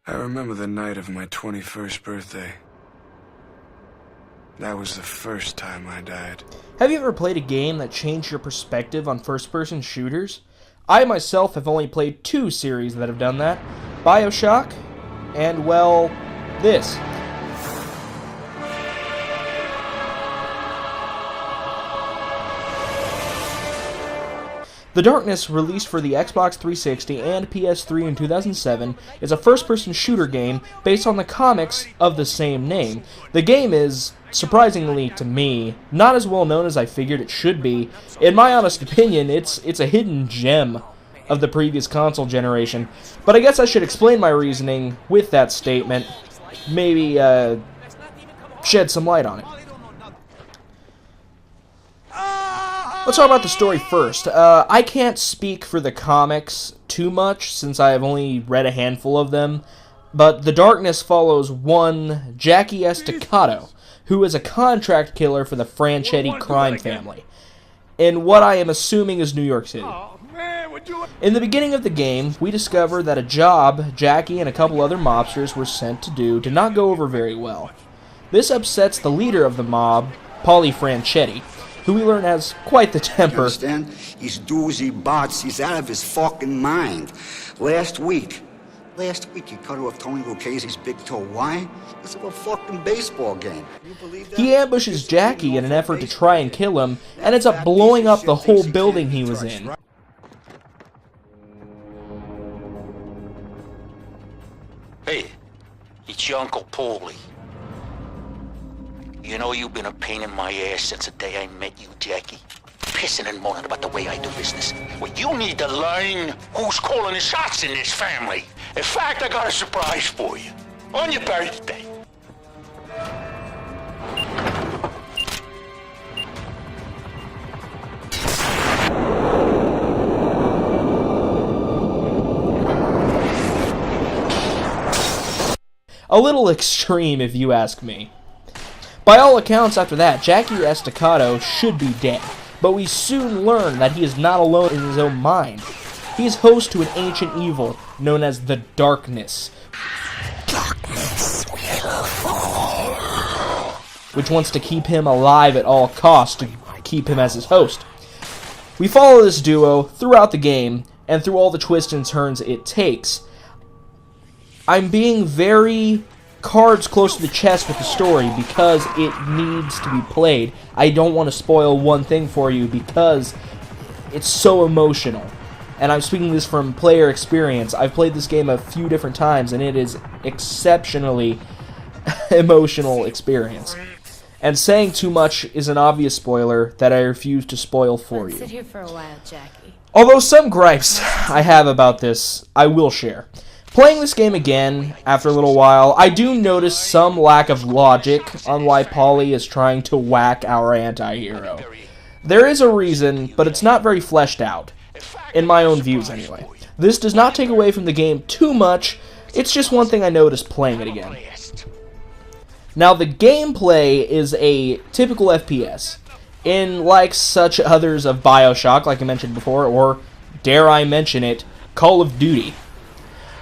I remember the night of my 21st birthday. That was the first time I died. Have you ever played a game that changed your perspective on first-person shooters? I myself have only played 2 series that have done that. BioShock, and, well, this. The Darkness, released for the Xbox 360 and PS3 in 2007, is a first-person shooter game based on the comics of the same name. The game is, surprisingly to me, not as well known as I figured it should be. In my honest opinion, it's a hidden gem of the previous console generation. But I guess I should explain my reasoning with that statement. Maybe, shed some light on it. Let's talk about the story first. I can't speak for the comics too much, since I have only read a handful of them, but The Darkness follows one Jackie Estacado, who is a contract killer for the Franchetti crime family, in what I am assuming is New York City. In the beginning of the game, we discover that a job Jackie and a couple other mobsters were sent to do did not go over very well. This upsets the leader of the mob, Paulie Franchetti, who we learn has quite the temper. You understand? He's doozy bots. He's out of his fucking mind. Last week, he cut off Tony Lucchese's big toe. Why? Because of a fucking baseball game. You believe that? He ambushes Jackie in an effort to try and kill him, and ends up blowing up the whole building he was in. Hey, it's your Uncle Paulie. You know you've been a pain in my ass since the day I met you, Jackie. Pissing and moaning about the way I do business. Well, you need to learn who's calling the shots in this family. In fact, I got a surprise for you. On your birthday. A little extreme, if you ask me. By all accounts, after that, Jackie Estacado should be dead, but we soon learn that he is not alone in his own mind. He is host to an ancient evil known as the Darkness, which wants to keep him alive at all costs to keep him as his host. We follow this duo throughout the game, and through all the twists and turns it takes. I'm being very cards close to the chest with the story because it needs to be played. I don't want to spoil one thing for you because it's so emotional. And I'm speaking this from player experience. I've played this game a few different times and it is exceptionally emotional experience. And saying too much is an obvious spoiler that I refuse to spoil for you. Sit here for a while, Jackie. Although some gripes I have about this, I will share. Playing this game again, after a little while, I do notice some lack of logic on why Paulie is trying to whack our anti-hero. There is a reason, but it's not very fleshed out. In my own views, anyway. This does not take away from the game too much, it's just one thing I noticed playing it again. Now, the gameplay is a typical FPS, in like such others of BioShock, like I mentioned before, or, dare I mention it, Call of Duty.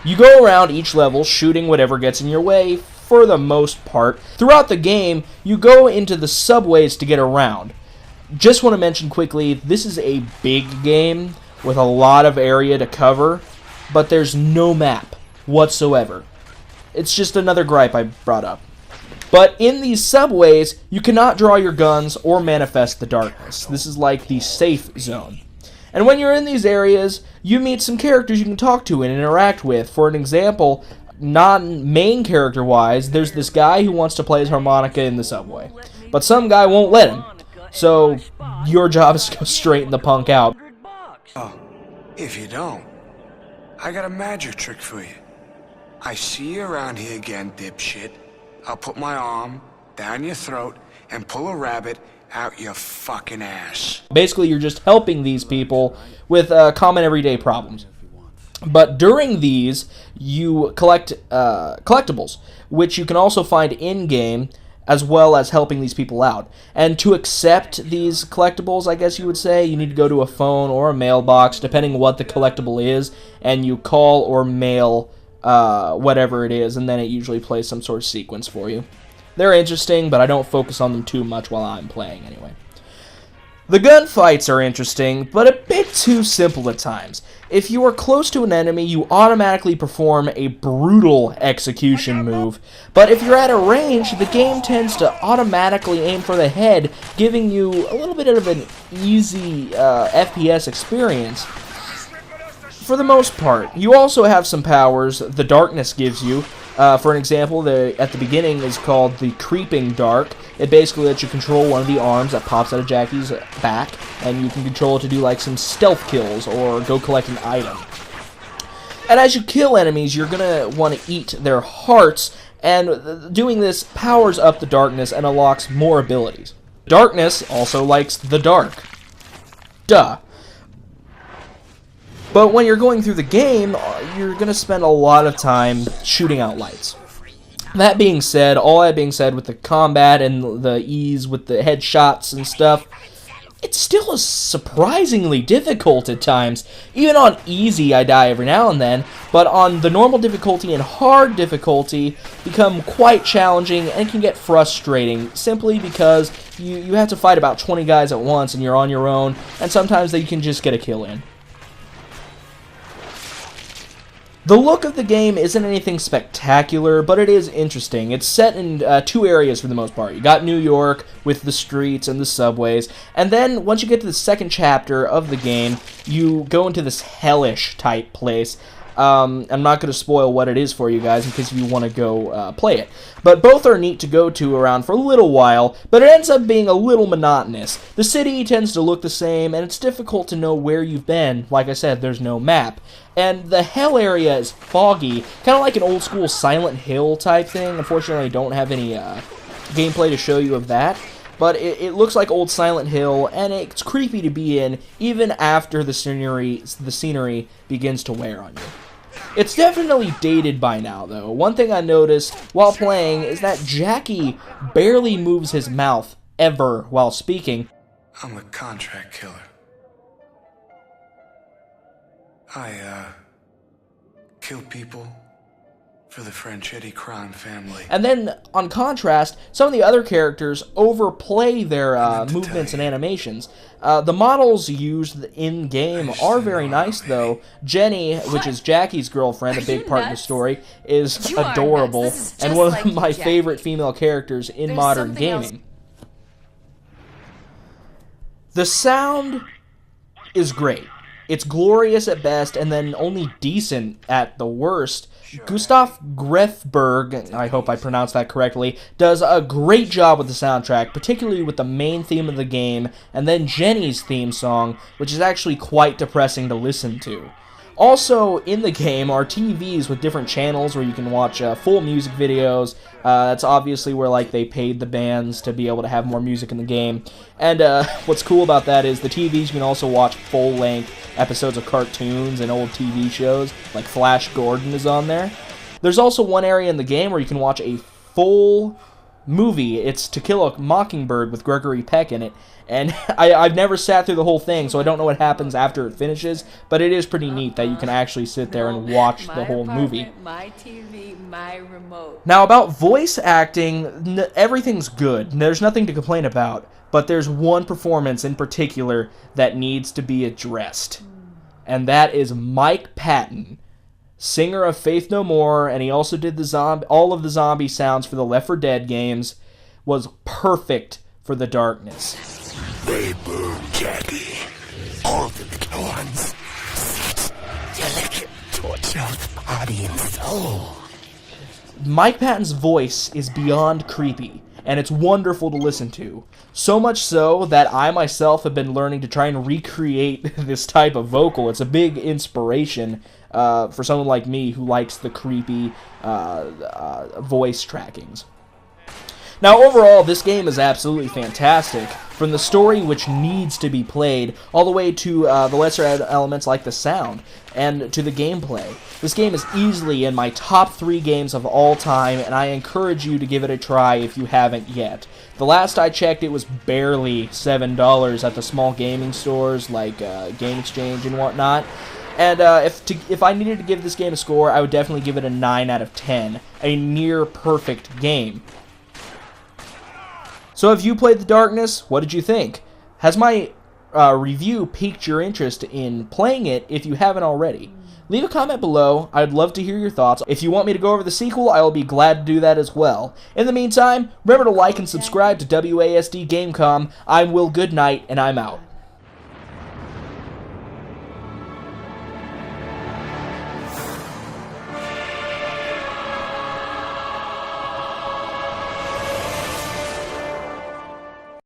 You go around each level shooting whatever gets in your way, for the most part. Throughout the game, you go into the subways to get around. Just want to mention quickly, this is a big game with a lot of area to cover, but there's no map whatsoever. It's just another gripe I brought up. But in these subways, you cannot draw your guns or manifest the darkness. This is like the safe zone. And when you're in these areas, you meet some characters you can talk to and interact with. For an example, non-main character-wise, there's this guy who wants to play his harmonica in the subway. But some guy won't let him. So, your job is to go straighten the punk out. Oh, if you don't, I got a magic trick for you. I see you around here again, dipshit. I'll put my arm down your throat and pull a rabbit out your fucking ass. Basically, you're just helping these people with common everyday problems. But during these, you collect collectibles, which you can also find in-game, as well as helping these people out. And to accept these collectibles, I guess you would say, you need to go to a phone or a mailbox, depending what the collectible is, and you call or mail whatever it is, and then it usually plays some sort of sequence for you. They're interesting, but I don't focus on them too much while I'm playing anyway. The gunfights are interesting, but a bit too simple at times. If you are close to an enemy, you automatically perform a brutal execution move, but if you're at a range, the game tends to automatically aim for the head, giving you a little bit of an easy FPS experience. For the most part, you also have some powers the darkness gives you. For an example, at the beginning is called the Creeping Dark. It basically lets you control one of the arms that pops out of Jackie's back, and you can control it to do like some stealth kills or go collect an item. And as you kill enemies, you're going to want to eat their hearts, and doing this powers up the darkness and unlocks more abilities. Darkness also likes the dark. Duh. But when you're going through the game, you're going to spend a lot of time shooting out lights. That being said, with the combat and the ease with the headshots and stuff, it still is surprisingly difficult at times. Even on easy, I die every now and then, but on the normal difficulty and hard difficulty, become quite challenging and can get frustrating, simply because you have to fight about 20 guys at once and you're on your own, and sometimes you can just get a kill in. The look of the game isn't anything spectacular, but it is interesting. It's set in two areas for the most part. You got New York with the streets and the subways, and then once you get to the second chapter of the game, you go into this hellish type place. I'm not going to spoil what it is for you guys in case you want to go play it. But both are neat to go to around for a little while, but it ends up being a little monotonous. The city tends to look the same, and it's difficult to know where you've been. Like I said, there's no map. And the hell area is foggy, kind of like an old school Silent Hill type thing. Unfortunately, I don't have any gameplay to show you of that. But it looks like old Silent Hill, and it's creepy to be in, even after the scenery begins to wear on you. It's definitely dated by now, though. One thing I noticed while playing is that Jackie barely moves his mouth ever while speaking. I'm a contract killer. I kill people for the Franchetti crime family. And then, on contrast, some of the other characters overplay their movements and animations. The models used in-game are very nice, though. Jenny, which is Jackie's girlfriend, a big part of the story, is adorable, and one of my favorite female characters in modern gaming. The sound is great. It's glorious at best, and then only decent at the worst. Gustav Grefberg, I hope I pronounced that correctly, does a great job with the soundtrack, particularly with the main theme of the game, and then Jenny's theme song, which is actually quite depressing to listen to. Also, in the game are TVs with different channels where you can watch full music videos. That's obviously where they paid the bands to be able to have more music in the game. And what's cool about that is the TVs you can also watch full-length episodes of cartoons and old TV shows, like Flash Gordon is on there. There's also one area in the game where you can watch a full movie. It's To Kill a Mockingbird with Gregory Peck in it. And I've never sat through the whole thing, so I don't know what happens after it finishes, but it is pretty neat that you can actually sit there and watch the whole movie. My TV, my remote. Now, about voice acting, everything's good. There's nothing to complain about, but there's one performance in particular that needs to be addressed, and that is Mike Patton, singer of Faith No More, and he also did all of the zombie sounds for the Left 4 Dead games, was perfect for the darkness. They burn Jackie. All the little ones. Delicate torture of body and soul. Mike Patton's voice is beyond creepy, and it's wonderful to listen to. So much so that I myself have been learning to try and recreate this type of vocal. It's a big inspiration for someone like me who likes the creepy voice trackings. Now, overall, this game is absolutely fantastic, from the story, which needs to be played, all the way to the lesser elements like the sound, and to the gameplay. This game is easily in my top 3 games of all time, and I encourage you to give it a try if you haven't yet. The last I checked, it was barely $7 at the small gaming stores like Game Exchange and whatnot. And if I needed to give this game a score, I would definitely give it a 9 out of 10. A near-perfect game. So have you played The Darkness? What did you think? Has my review piqued your interest in playing it if you haven't already? Leave a comment below. I'd love to hear your thoughts. If you want me to go over the sequel, I will be glad to do that as well. In the meantime, remember to like and subscribe to WASD Gamecom. I'm Will Goodnight, and I'm out.